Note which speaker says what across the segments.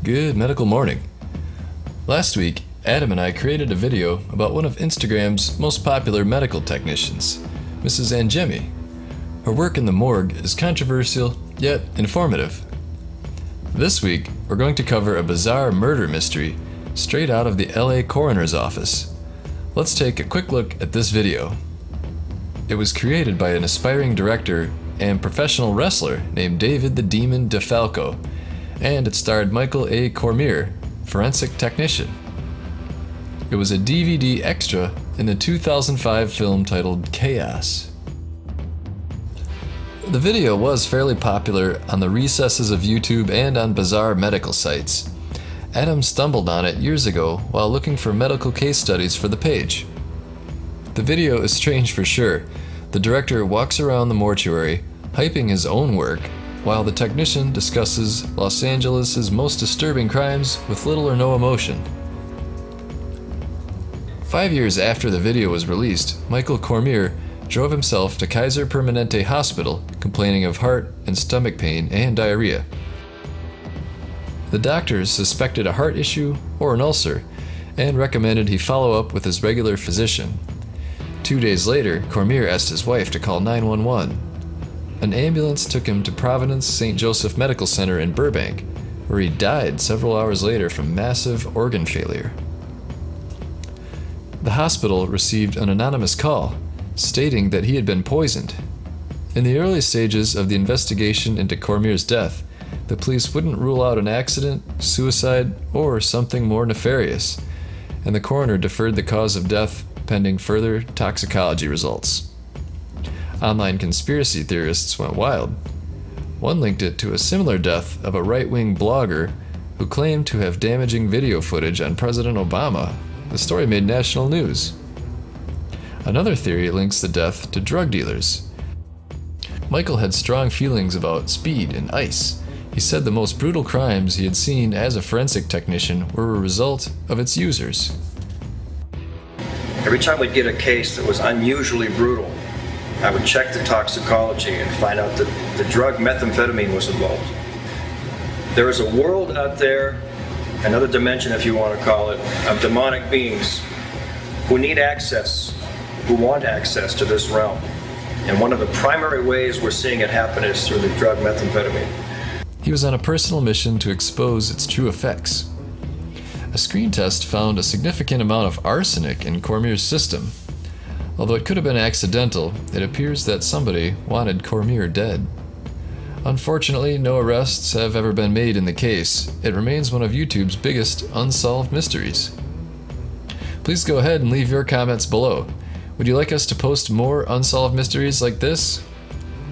Speaker 1: Good medical morning. Last week, Adam and I created a video about one of Instagram's most popular medical technicians, Mrs. Angemi. Her work in the morgue is controversial, yet informative. This week, we're going to cover a bizarre murder mystery straight out of the LA coroner's office. Let's take a quick look at this video. It was created by an aspiring director and professional wrestler named David the Demon DeFalco, and it starred Michael A. Cormier, forensic technician. It was a DVD extra in the 2005 film titled Chaos. The video was fairly popular on the recesses of YouTube and on bizarre medical sites. Adam stumbled on it years ago while looking for medical case studies for the page. The video is strange for sure. The director walks around the mortuary, hyping his own work, while the technician discusses Los Angeles' most disturbing crimes with little or no emotion. 5 years after the video was released, Michael Cormier drove himself to Kaiser Permanente Hospital complaining of heart and stomach pain and diarrhea. The doctors suspected a heart issue or an ulcer and recommended he follow up with his regular physician. 2 days later, Cormier asked his wife to call 911. An ambulance took him to Providence St. Joseph Medical Center in Burbank, where he died several hours later from massive organ failure. The hospital received an anonymous call stating that he had been poisoned. In the early stages of the investigation into Cormier's death, the police wouldn't rule out an accident, suicide, or something more nefarious, and the coroner deferred the cause of death pending further toxicology results. Online conspiracy theorists went wild. One linked it to a similar death of a right-wing blogger who claimed to have damaging video footage on President Obama. The story made national news. Another theory links the death to drug dealers. Michael had strong feelings about speed and ice. He said the most brutal crimes he had seen as a forensic technician were a result of its users.
Speaker 2: Every time we'd get a case that was unusually brutal, I would check the toxicology and find out that the drug methamphetamine was involved. There is a world out there, another dimension if you want to call it, of demonic beings who need access, who want access to this realm. And one of the primary ways we're seeing it happen is through the drug methamphetamine.
Speaker 1: He was on a personal mission to expose its true effects. A screen test found a significant amount of arsenic in Cormier's system. Although it could have been accidental, it appears that somebody wanted Cormier dead. Unfortunately, no arrests have ever been made in the case. It remains one of YouTube's biggest unsolved mysteries. Please go ahead and leave your comments below. Would you like us to post more unsolved mysteries like this?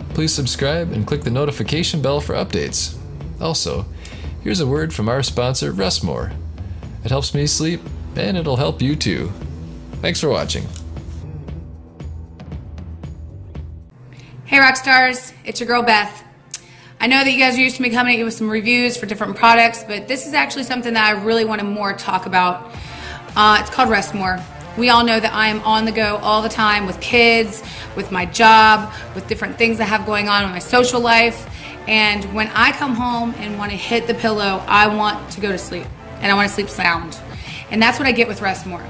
Speaker 1: Please subscribe and click the notification bell for updates. Also, here's a word from our sponsor, Rest More. It helps me sleep, and it'll help you too. Thanks for watching.
Speaker 3: Hey rock stars, it's your girl Beth. I know that you guys are used to me coming at you with some reviews for different products, but this is actually something that I really want to more talk about. It's called Rest More. We all know that I am on the go all the time with kids, with my job, with different things I have going on in my social life. And when I come home and want to hit the pillow, I want to go to sleep. And I want to sleep sound. And that's what I get with Rest More.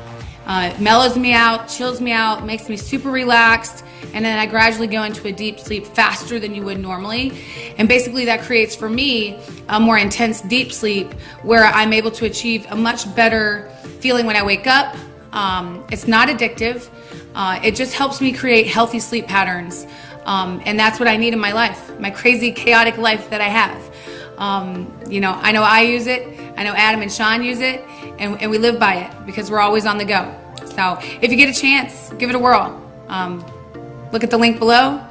Speaker 3: It mellows me out, chills me out, makes me super relaxed, and then I gradually go into a deep sleep faster than you would normally. And basically that creates for me a more intense deep sleep where I'm able to achieve a much better feeling when I wake up. It's not addictive. It just helps me create healthy sleep patterns. And that's what I need in my life, my crazy, chaotic life that I have. You know I use it. I know Adam and Sean use it, and we live by it because we're always on the go. So if you get a chance, give it a whirl. Look at the link below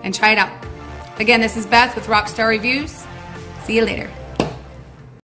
Speaker 3: and try it out. Again, this is Beth with Rockstar Reviews. See you later.